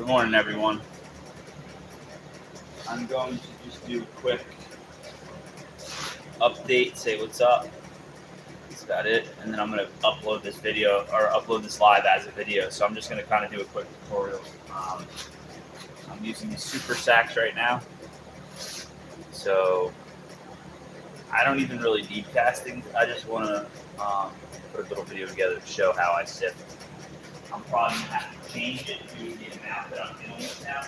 Good morning, everyone. I'm going to just do a quick update, say what's up. That's about it. And then I'm going to upload this video or upload this live as a video. So I'm just going to kind of do a quick tutorial. I'm using these super sacks right now. So I don't even really need casting. I just want to put a little video together to show how I sift. I'm probably going to have to change it to the amount that I'm dealing with now.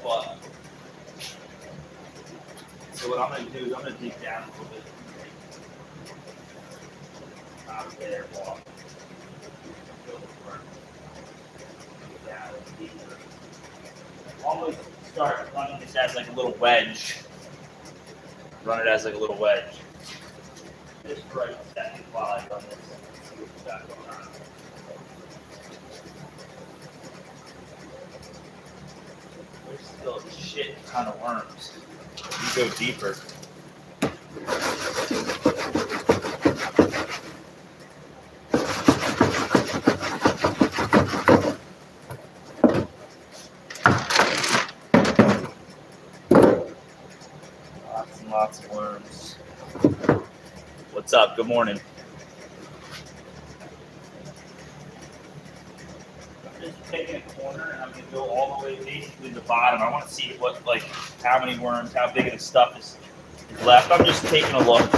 But, so what I'm going to do is I'm going to dig down a little bit. There, walk. Almost start running this as like a little wedge. Run it as like a little wedge. Just for a second while I run this. See what we got going on. There's still a shit ton of worms. You go deeper. Lots of worms. What's up? Good morning. I'm just taking a corner and I'm going to go all the way basically to the bottom. I want to see what, like, how many worms, how big of the stuff is left. I'm just taking a look.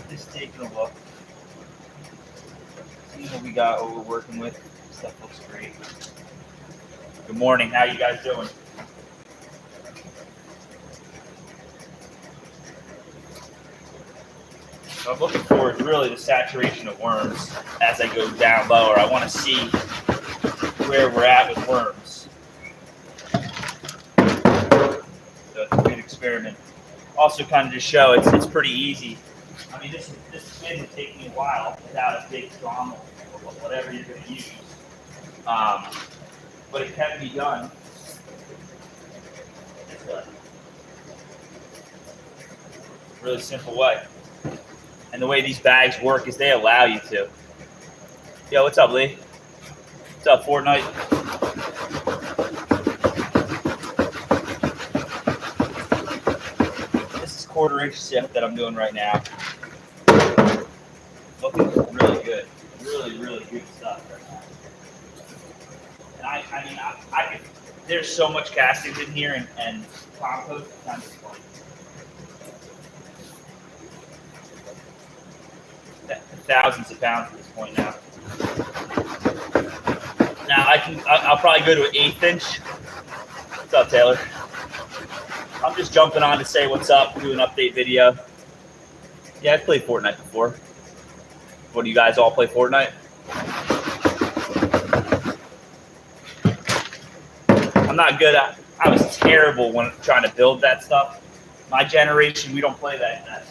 Just taking a look. See what we got, what we're working with. Stuff looks great. Good morning. How you guys doing? What I'm looking for is really the saturation of worms as I go down lower. I want to see where we're at with worms. So it's a good experiment. Also, kind of to show it's pretty easy. I mean, this spin would take me a while without a big trommel or whatever you're going to use. But it can be done. It's a really simple way. And the way these bags work is they allow you to. Yo, what's up, Lee? What's up, Fortnite? This is 1/4 inch sift that I'm doing right now. Looking really good. Really, really good stuff right now. And I mean, I could, there's so much castings in here and compost is kind of fun. Thousands of pounds at this point now. Now I'll probably go to an 1/8 inch. What's up, Taylor? I'm just jumping on to say what's up, do an update video. Yeah, I've played Fortnite before. What, do you guys all play Fortnite? I'm not good at. I was terrible when trying to build that stuff. My generation, we don't play that.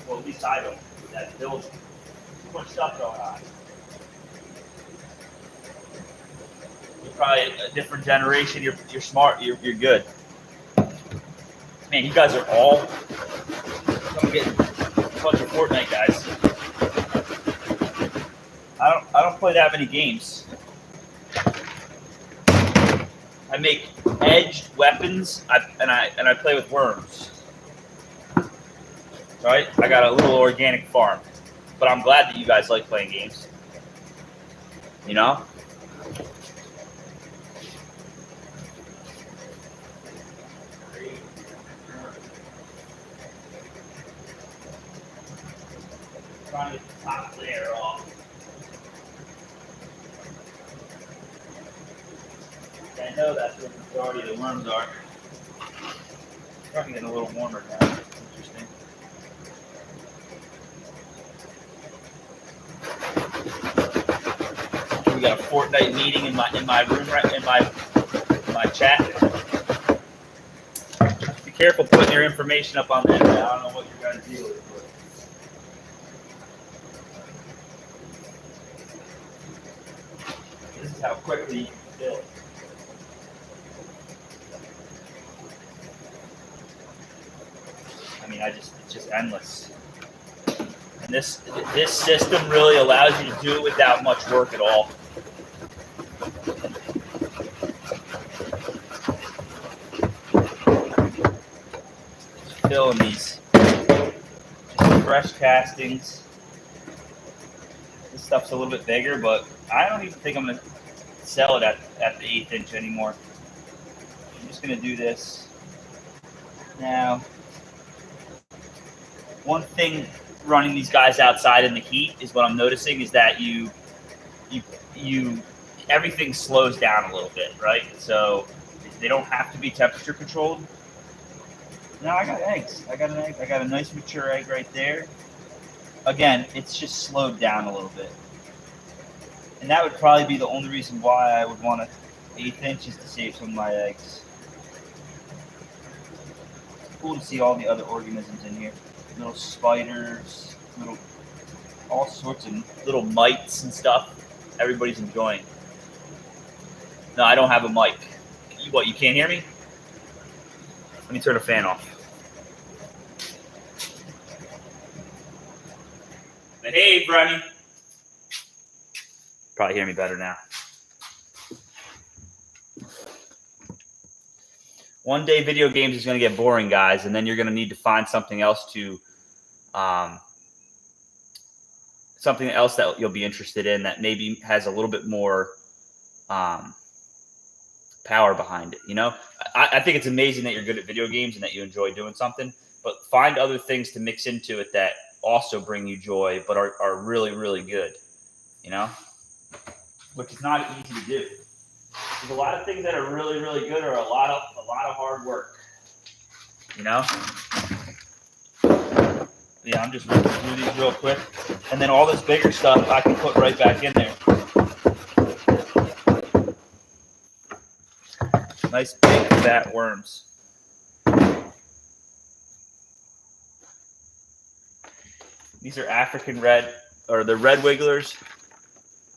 Well, at least I don't. That building. Too much stuff going on. You're probably a different generation. You're smart. You're good. Man, you guys are all getting a bunch of Fortnite guys. I don't play that many games. I make edged weapons, and I play with worms. Right? I got a little organic farm, but I'm glad that you guys like playing games. You know? Trying to get the top layer off. I know that's where the majority of the worms are. It's starting to get a little warmer now. Interesting. We got a Fortnite meeting in my room, right in my chat. Be careful putting your information up on the internet. I don't know what you're guys deal with. This is how quickly you can build. it's just endless. And this system really allows you to do it without much work at all. Just filling these just fresh castings. This stuff's a little bit bigger, but I don't even think I'm gonna sell it at the 1/8 inch anymore. I'm just gonna do this now. One thing running these guys outside in the heat is what I'm noticing is that you everything slows down a little bit, right? So they don't have to be temperature controlled. Now I got eggs. I got an egg. I got a nice mature egg right there. Again, it's just slowed down a little bit. And that would probably be the only reason why I would want an 1/8 inch is to save some of my eggs. It's cool to see all the other organisms in here. Little spiders, all sorts of little mites and stuff. Everybody's enjoying. No, I don't have a mic. What, you can't hear me? Let me turn the fan off. Behave, Brenny. Probably hear me better now. One day video games is going to get boring, guys, and then you're going to need to find something else that you'll be interested in that maybe has a little bit more power behind it. You know, I think it's amazing that you're good at video games and that you enjoy doing something, but find other things to mix into it that also bring you joy, but are really, really good, you know, which is not easy to do. There's a lot of things that are really, really good are a lot of hard work, you know? Yeah, I'm just ripping through these real quick. And then all this bigger stuff I can put right back in there. Nice big fat worms. These are African red, or the red wigglers.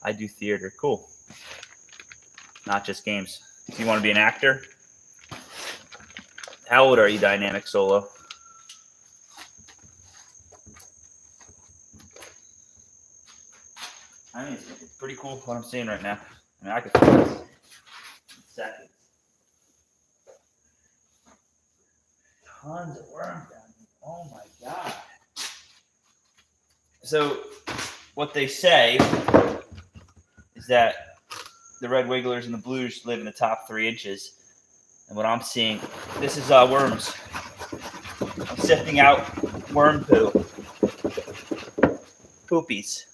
I do theater. Cool. Not just games. Do you want to be an actor? How old are you, Dynamic Solo? I mean, it's pretty cool what I'm seeing right now. I mean, I could do this in seconds. Tons of worms down here. Oh my god. So, what they say is that the red wigglers and the blues live in the top 3 inches. And what I'm seeing, this is worms. I'm sifting out worm poo. Poopies.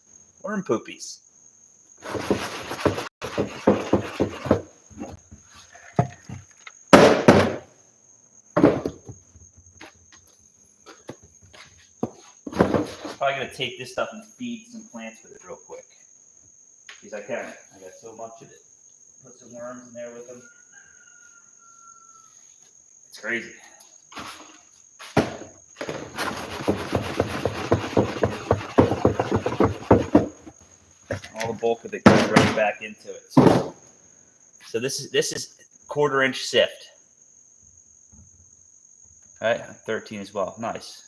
Worm poopies. Probably going to take this stuff and feed some plants with it real quick. Because I can. I got so much of it. Put some worms in there with them. It's crazy. All the bulk of it goes right back into it. So this is 1/4 inch sift. All right, 13 as well. Nice.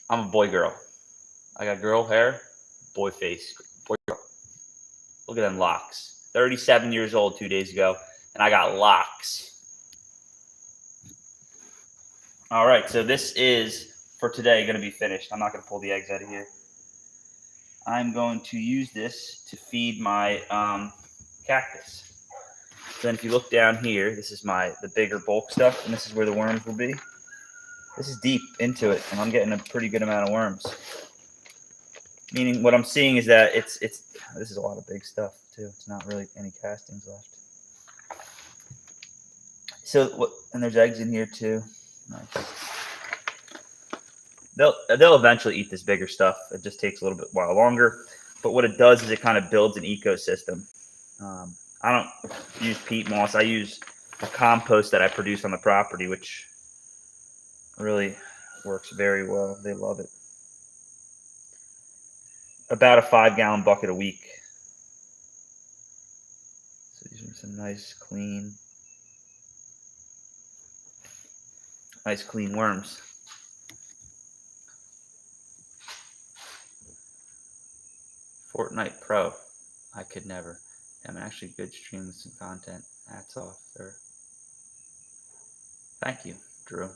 I'm a boy girl. I got girl hair, boy face, boy girl. Look at them locks. 37 years old 2 days ago, and I got locks. All right, so this is, for today, going to be finished. I'm not going to pull the eggs out of here. I'm going to use this to feed my cactus. So then if you look down here, this is the bigger bulk stuff, and this is where the worms will be. This is deep into it, and I'm getting a pretty good amount of worms. Meaning what I'm seeing is that this is a lot of big stuff too. It's not really any castings left. So and there's eggs in here too. Nice. They'll eventually eat this bigger stuff. It just takes a little bit while longer. But what it does is it kind of builds an ecosystem. I don't use peat moss. I use the compost that I produce on the property, which really works very well. They love it. About a 5-gallon bucket a week. So these are some nice, clean. Nice clean worms. Fortnite Pro. I could never. I'm actually good stream with some content. Hats off, sir. Thank you, Drew. You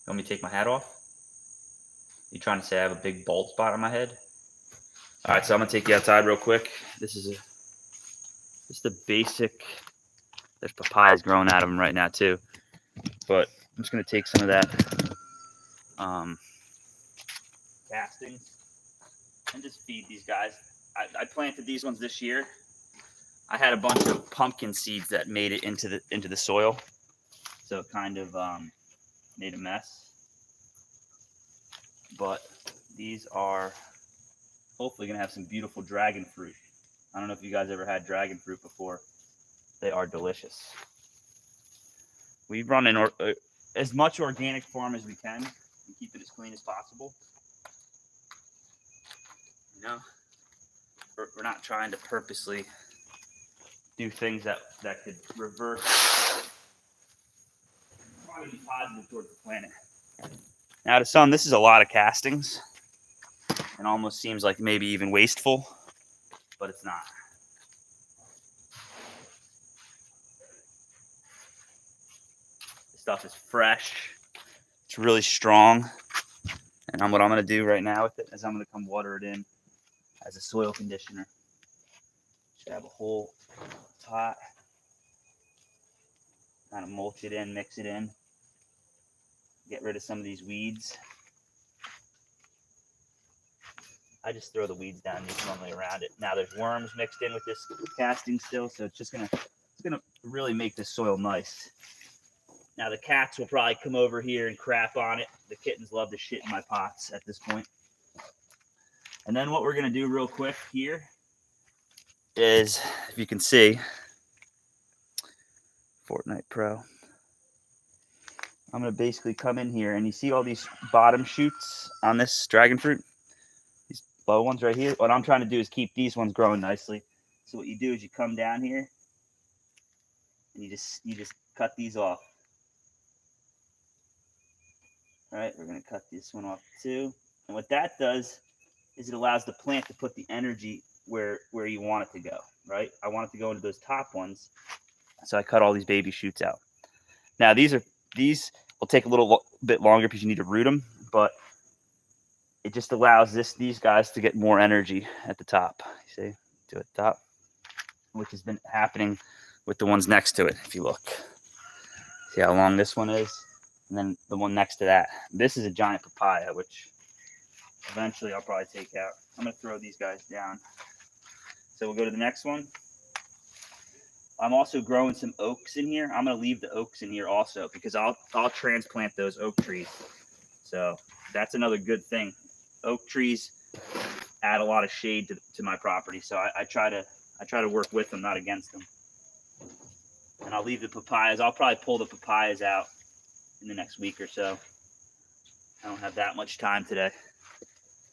want me to take my hat off? You trying to say I have a big bald spot on my head? All right, so I'm gonna take you outside real quick. This is just the basic. There's papayas growing out of them right now too, but I'm just gonna take some of that castings and just feed these guys. I planted these ones this year. I had a bunch of pumpkin seeds that made it into the soil, so it kind of made a mess. But these are hopefully gonna have some beautiful dragon fruit. I don't know if you guys ever had dragon fruit before. They are delicious. We run in as much organic farm as we can and keep it as clean as possible. You know, we're not trying to purposely do things that could reverse, probably be positive towards the planet. Now to some, this is a lot of castings and almost seems like maybe even wasteful, but it's not. This stuff is fresh. It's really strong. And what I'm going to do right now with it is I'm going to come water it in as a soil conditioner. Should have a whole pot. Kind of mulch it in, mix it in. Get rid of some of these weeds. I just throw the weeds down normally around it. Now there's worms mixed in with this casting still, so it's gonna really make this soil nice. Now the cats will probably come over here and crap on it. The kittens love to shit in my pots at this point. And then what we're gonna do real quick here is, if you can see, Fortnite Pro. I'm gonna basically come in here and you see all these bottom shoots on this dragon fruit? These low ones right here. What I'm trying to do is keep these ones growing nicely. So what you do is you come down here and you just cut these off. All right, we're gonna cut this one off too. And what that does is it allows the plant to put the energy where you want it to go, right? I want it to go into those top ones. So I cut all these baby shoots out. Now these will take a little bit longer because you need to root them, but it just allows these guys to get more energy at the top. You see, to the top, which has been happening with the ones next to it. If you look, see how long this one is, and then the one next to that. This is a giant papaya, which eventually I'll probably take out. I'm gonna throw these guys down. So we'll go to the next one. I'm also growing some oaks in here. I'm gonna leave the oaks in here also because I'll transplant those oak trees. So that's another good thing. Oak trees add a lot of shade to my property, so I try to work with them, not against them. And I'll leave the papayas. I'll probably pull the papayas out in the next week or so. I don't have that much time today,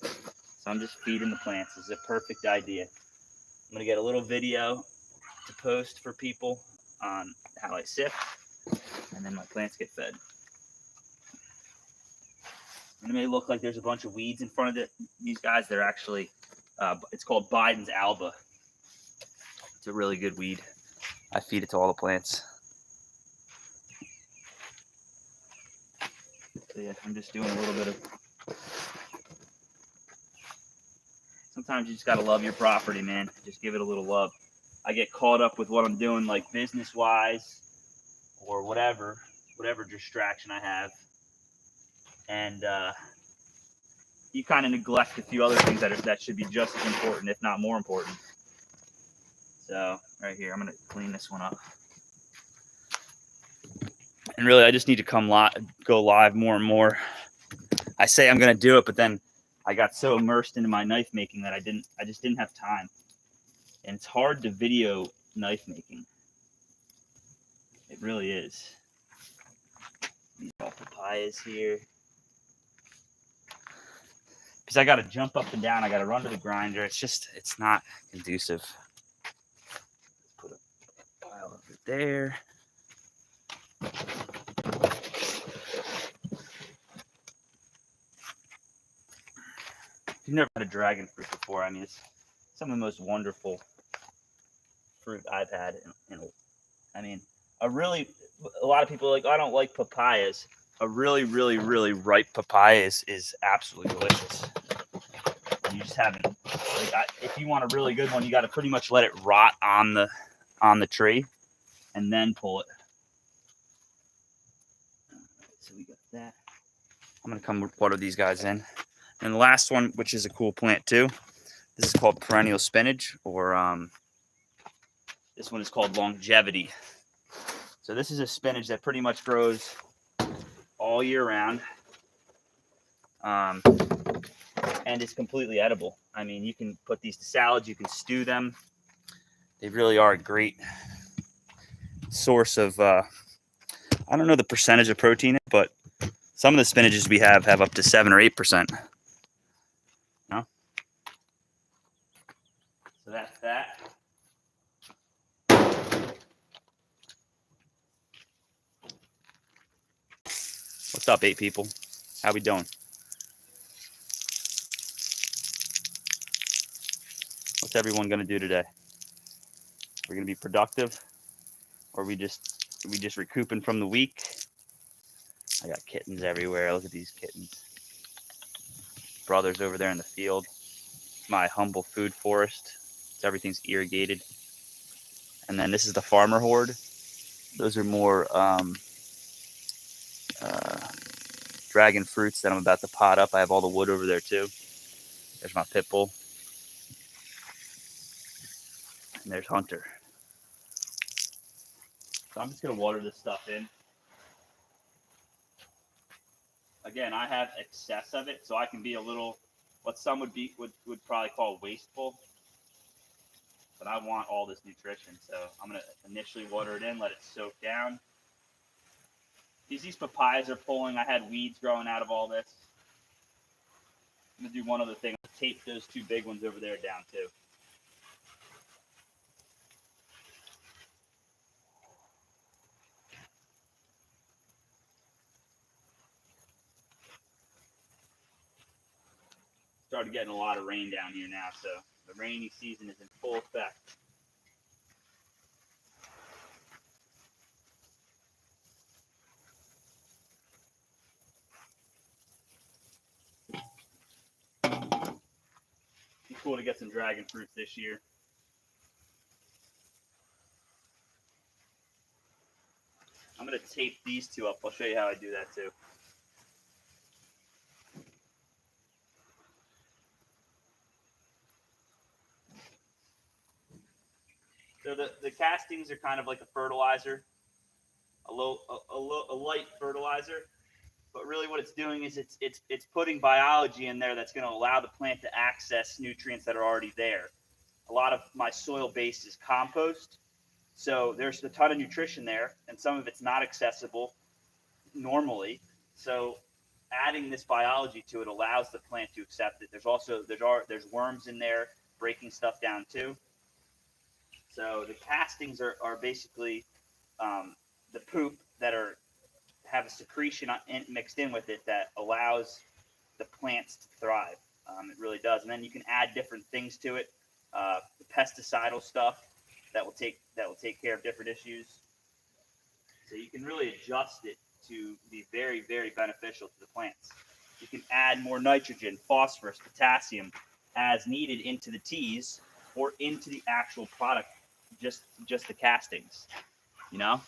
so I'm just feeding the plants. This is a perfect idea. I'm gonna get a little video to post for people on how I sift, and then my plants get fed. And it may look like there's a bunch of weeds in front of these guys. They're actually, it's called Biden's Alba. It's a really good weed. I feed it to all the plants. So yeah, I'm just doing a little bit of, sometimes you just gotta love your property, man. Just give it a little love. I get caught up with what I'm doing, like business-wise or whatever distraction I have. And you kind of neglect a few other things that should be just as important, if not more important. So right here, I'm gonna clean this one up. And really, I just need to go live more and more. I say I'm gonna do it, but then I got so immersed into my knife making that I just didn't have time. And it's hard to video knife making. It really is. These are all papayas here. Because I got to jump up and down. I got to run to the grinder. It's not conducive. Put a pile over there. you've never had a dragon fruit before, I mean, it's some of the most wonderful fruit I've had. I mean, a lot of people are like, oh, I don't like papayas. A really, really, really ripe papaya is absolutely delicious. You just haven't. If you want a really good one, you got to pretty much let it rot on the tree, and then pull it. So we got that. I'm gonna come water these guys in. And the last one, which is a cool plant too, this is called perennial spinach, or this one is called longevity. So this is a spinach that pretty much grows all year round, and it's completely edible. I mean, you can put these to salads, you can stew them. They really are a great source of, I don't know the percentage of protein, but some of the spinaches we have up to 7 or 8%. No? So that's that. What's up, 8 people? How we doing? What's everyone gonna do today? We're gonna be productive, or we just recouping from the week? I got kittens everywhere. Look at these kittens. Brothers over there in the field. My humble food forest. Everything's irrigated. And then this is the farmer horde. Those are more dragon fruits that I'm about to pot up. I have all the wood over there too. There's my pit bull. And there's Hunter. So I'm just gonna water this stuff in. Again, I have excess of it, so I can be a little, what some would probably call wasteful. But I want all this nutrition, so I'm gonna initially water it in, let it soak down. These papayas are pulling. I had weeds growing out of all this. I'm gonna do one other thing. I'm gonna tape those 2 big ones over there down too. Started getting a lot of rain down here now, so the rainy season is in full effect. Be cool to get some dragon fruits this year. I'm gonna tape these 2 up. I'll show you how I do that too. So the castings are kind of like a fertilizer, a light fertilizer. But really what it's doing is it's putting biology in there that's going to allow the plant to access nutrients that are already there. A lot of my soil base is compost, so there's a ton of nutrition there, and some of it's not accessible normally. So adding this biology to it allows the plant to accept it. There's worms in there breaking stuff down too. So the castings are basically the poop that have a secretion mixed in with it that allows the plants to thrive. It really does. And then you can add different things to it, the pesticidal stuff that will take care of different issues. So you can really adjust it to be very, very beneficial to the plants. You can add more nitrogen, phosphorus, potassium as needed into the teas or into the actual product, just the castings, you know?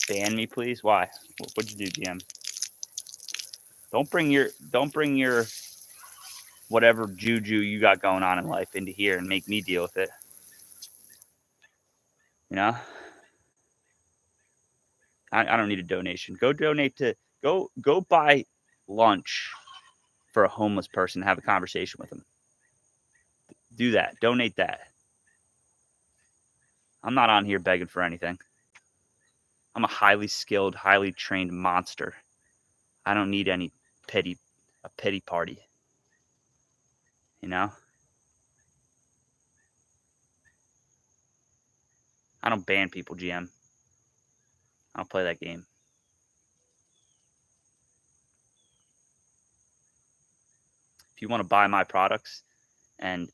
Ban me, please. Why? What'd you do, GM? Don't bring your whatever juju you got going on in life into here and make me deal with it. You know? I don't need a donation. Go donate to go buy lunch for a homeless person and have a conversation with them. Do that. Donate that. I'm not on here begging for anything. I'm a highly skilled, highly trained monster. I don't need any pity party. You know? I don't ban people, GM. I don't play that game. you want to buy my products and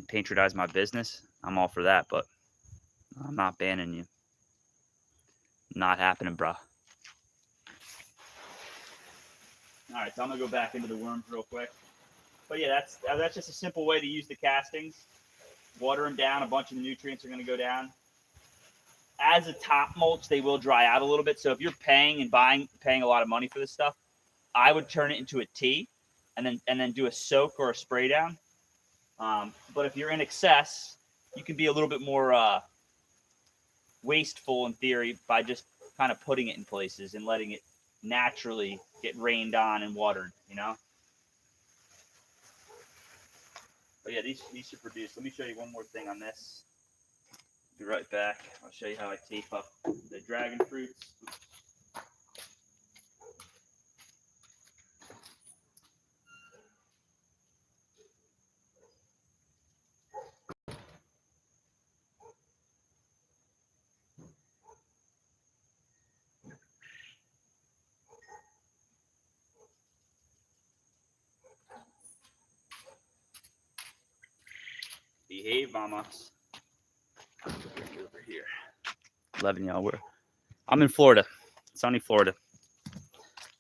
patronize my business, I'm all for that. But I'm not banning you. Not happening, bruh. All right, so I'm gonna go back into the worms real quick. But yeah, that's just a simple way to use the castings. Water them down. A bunch of the nutrients are gonna go down. As a top mulch, they will dry out a little bit. So if you're paying a lot of money for this stuff, I would turn it into a tea, and then do a soak or a spray down. But if you're in excess, you can be a little bit more wasteful in theory by just kind of putting it in places and letting it naturally get rained on and watered, you know. But yeah, these should produce. Let me show you one more thing on this. Be right back. I'll show you how I tape up the dragon fruits. Behave, mamas. Over here. 11 y'all. I'm in Florida, sunny Florida.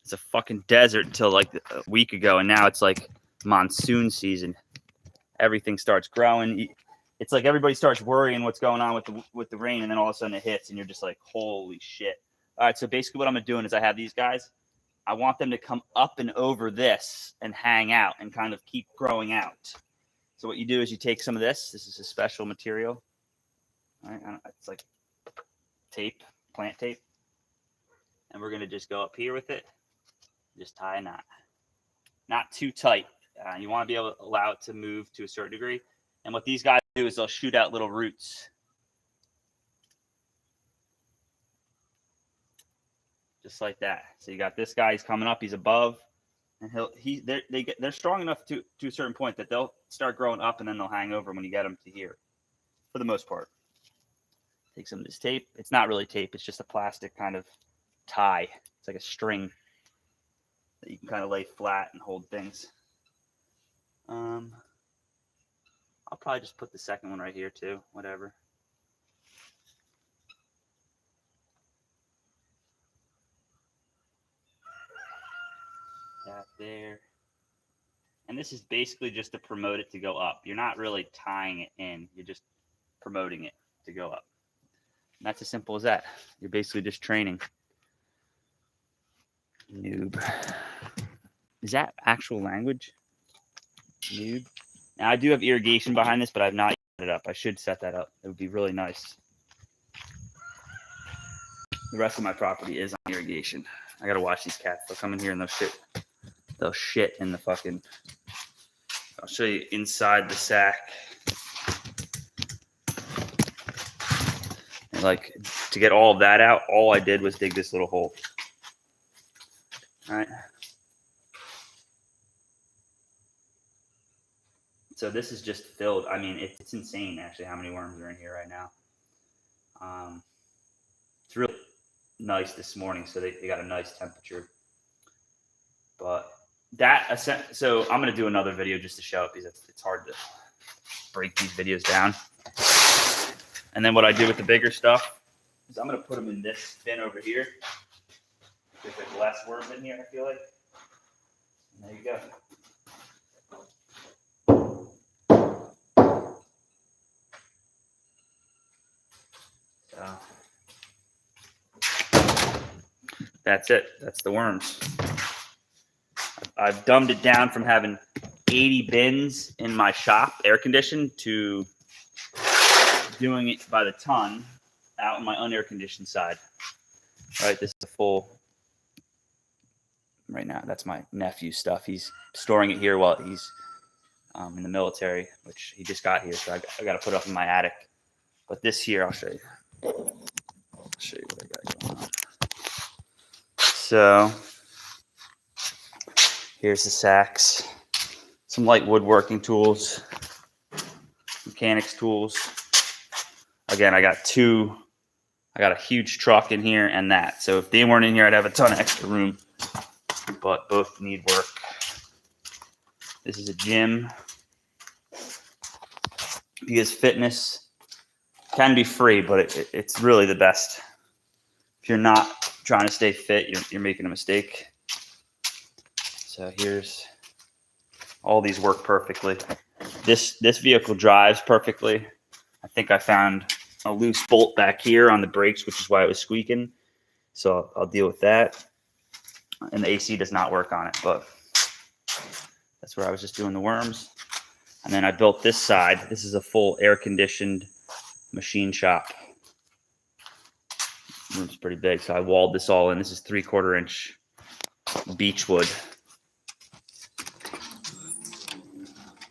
It's a fucking desert until like a week ago, and now it's like monsoon season. Everything starts growing. It's like everybody starts worrying what's going on with the rain, and then all of a sudden it hits, and you're just like, holy shit. All right, so basically what I'm doing is I have these guys. I want them to come up and over this and hang out and kind of keep growing out. So what you do is you take some of this. This is a special material. All right, it's like tape, plant tape. And we're going to just go up here with it. Just tie a knot. Not too tight. You want to be able to allow it to move to a certain degree. And what these guys do is they'll shoot out little roots. Just like that. So you got this guy. He's coming up. He's above. And they're strong enough to a certain point that they'll start growing up, and then they'll hang over when you get them to here, for the most part. Take some of this tape. It's not really tape. It's just a plastic kind of tie. It's like a string that you can kind of lay flat and hold things. I'll probably just put the second one right here too. Whatever. That there. And this is basically just to promote it to go up. You're not really tying it in. You're just promoting it to go up. And that's as simple as that. You're basically just training. Noob. Is that actual language? Noob. Now I do have irrigation behind this, but I've not set it up. I should set that up. It would be really nice. The rest of my property is on irrigation. I gotta watch these cats. They'll come in here and they'll shit in the fucking. I'll show you inside the sack. And like to get all of that out, all I did was dig this little hole. All right. So this is just filled. I mean, it's insane actually how many worms are in here right now. It's really nice this morning, so they got a nice temperature. But so I'm gonna do another video just to show it because it's hard to break these videos down. And then what I do with the bigger stuff is I'm gonna put them in this bin over here. There's like less worms in here, I feel like. And there you go. So that's it. That's the worms. I've dumbed it down from having 80 bins in my shop, air conditioned, to doing it by the ton out on my unair conditioned side. All right, this is a full. Right now, that's my nephew's stuff. He's storing it here while he's in the military, which he just got here, so I got to put it up in my attic. But this here, I'll show you. I'll show you what I got going on. So here's the sacks, some light woodworking tools, mechanics tools. Again, I got a huge truck in here and that. So if they weren't in here, I'd have a ton of extra room, but both need work. This is a gym, because fitness can be free, but it's really the best. If you're not trying to stay fit, you're making a mistake. So here's all these work perfectly. This vehicle drives perfectly. I think I found a loose bolt back here on the brakes, which is why it was squeaking. So I'll deal with that. And the AC does not work on it, but that's where I was just doing the worms. And then I built this side. This is a full air-conditioned machine shop. The room's pretty big, so I walled this all in. This is 3/4 inch beech wood.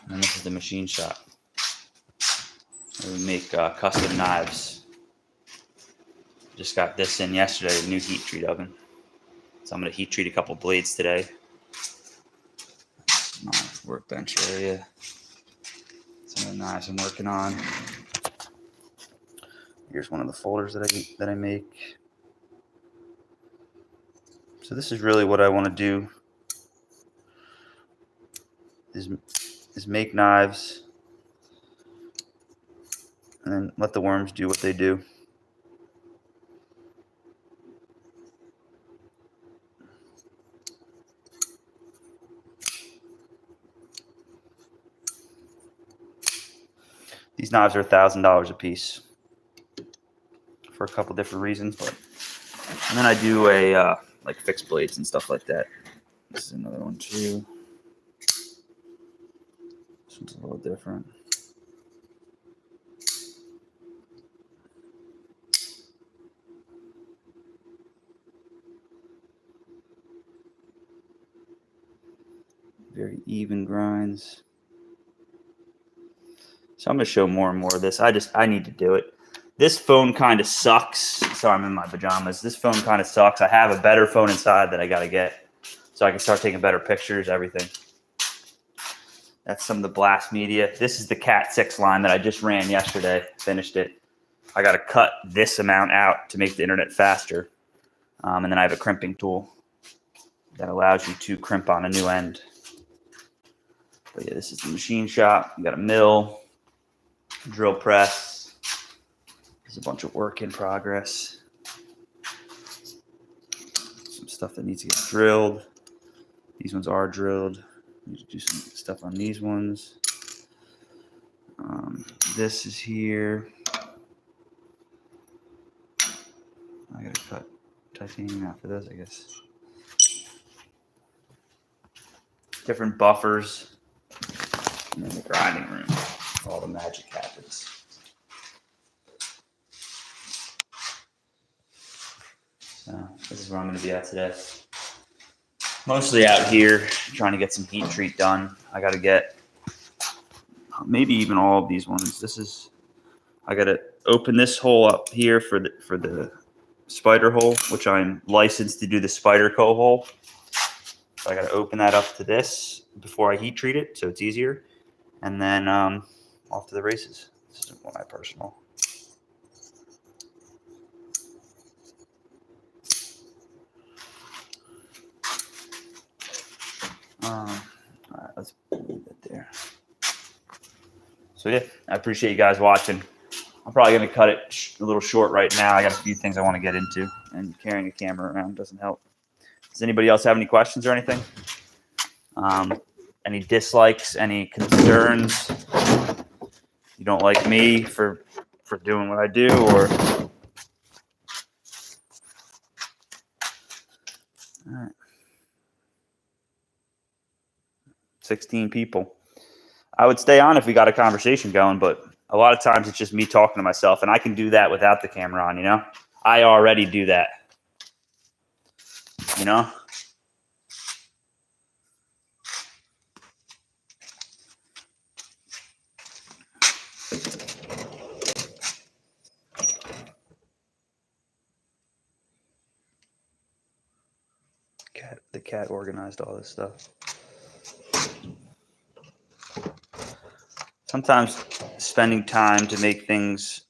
And this is the machine shop. We make custom knives. Just got this in yesterday, a new heat treat oven. So I'm going to heat treat a couple blades today. My workbench area. Some of the knives I'm working on. Here's one of the folders that I make. So this is really what I want to do. Is make knives and then let the worms do what they do. These knives are $1,000 a piece for a couple different reasons, but and then I do a like fixed blades and stuff like that. This is another one too. This one's a little different. Very even grinds. So I'm going to show more and more of this. I need to do it. This phone kind of sucks. Sorry, I'm in my pajamas. This phone kind of sucks. I have a better phone inside that I got to get so I can start taking better pictures, everything. That's some of the blast media. This is the Cat 6 line that I just ran yesterday. Finished it. I got to cut this amount out to make the internet faster. And then I have a crimping tool that allows you to crimp on a new end. But yeah, this is the machine shop. You got a mill, drill press. There's a bunch of work in progress. Some stuff that needs to get drilled. These ones are drilled. Need to do some stuff on these ones. This is here. I gotta cut titanium out for those, I guess. Different buffers. And then the grinding room. All the magic happens. So this is where I'm going to be at today. Mostly out here trying to get some heat treat done. I got to get maybe even all of these ones. I got to open this hole up here for the spider hole, which I'm licensed to do the spider co hole. So I got to open that up to this before I heat treat it, so it's easier. And then off to the races. This isn't my personal. All right, let's leave it there. So yeah, I appreciate you guys watching. I'm probably going to cut it a little short right now. I got a few things I want to get into, and carrying a camera around doesn't help. Does anybody else have any questions or anything? Any dislikes, any concerns? You don't like me for doing what I do, or all right. 16 people. I would stay on if we got a conversation going, but a lot of times it's just me talking to myself, and I can do that without the camera on, you know? I already do that. You know? The cat organized all this stuff. Sometimes spending time to make things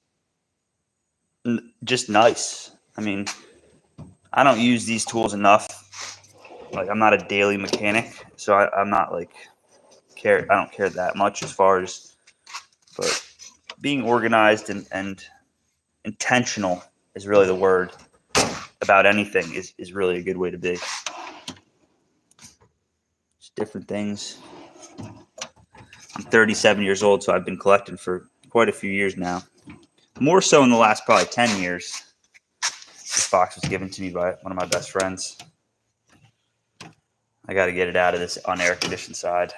just nice. I mean, I don't use these tools enough. Like, I'm not a daily mechanic, so I'm not like care. I don't care that much as far as, but being organized and intentional is really the word about anything is really a good way to be. Just different things. I'm 37 years old, so I've been collecting for quite a few years now. More so in the last probably 10 years. This box was given to me by one of my best friends. I got to get it out of this unair-conditioned side.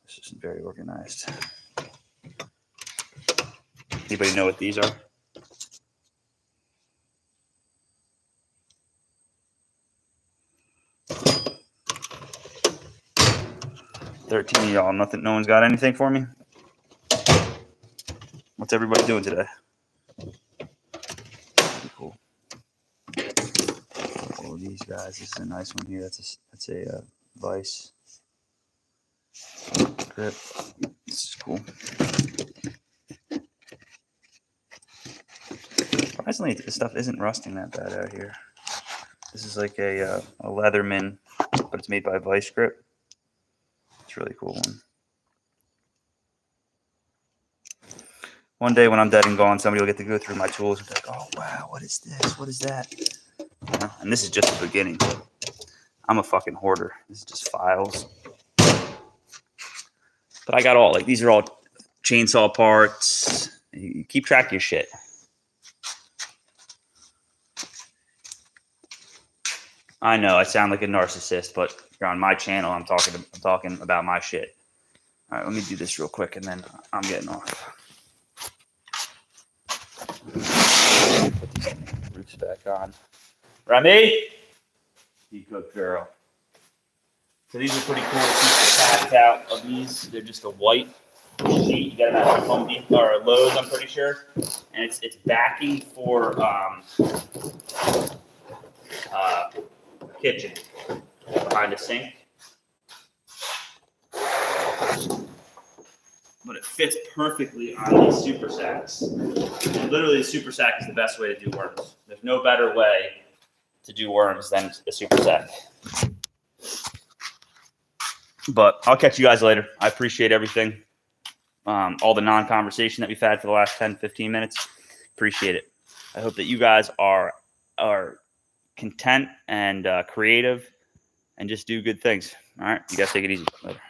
This isn't very organized. Anybody know what these are? $13, y'all. Nothing. No one's got anything for me. What's everybody doing today? Pretty cool. Oh, these guys. This is a nice one here. That's a Vice grip. This is cool. Surprisingly, this stuff isn't rusting that bad out here. This is like a Leatherman, but it's made by Vice grip. It's a really cool one. One day when I'm dead and gone, somebody will get to go through my tools and be like, oh, wow, what is this? What is that? You know? And this is just the beginning. I'm a fucking hoarder. This is just files. But I got all, like, these are all chainsaw parts. You keep track of your shit. I know I sound like a narcissist, but you're on my channel. I'm talking about my shit. All right, let me do this real quick, and then I'm getting off. Put these roots back on. Remy, you good girl. So these are pretty cool to keep the cats out of these. They're just a white sheet. You got them at Home Depot or Lowe's, I'm pretty sure, and it's backing for kitchen behind the sink. But it fits perfectly on these super sacks. Literally, the super sack is the best way to do worms. There's no better way to do worms than a super sack. But I'll catch you guys later. I appreciate everything. All the non-conversation that we've had for the last 10, 15 minutes. Appreciate it. I hope that you guys are content and creative and just do good things. All right. You guys take it easy. Later.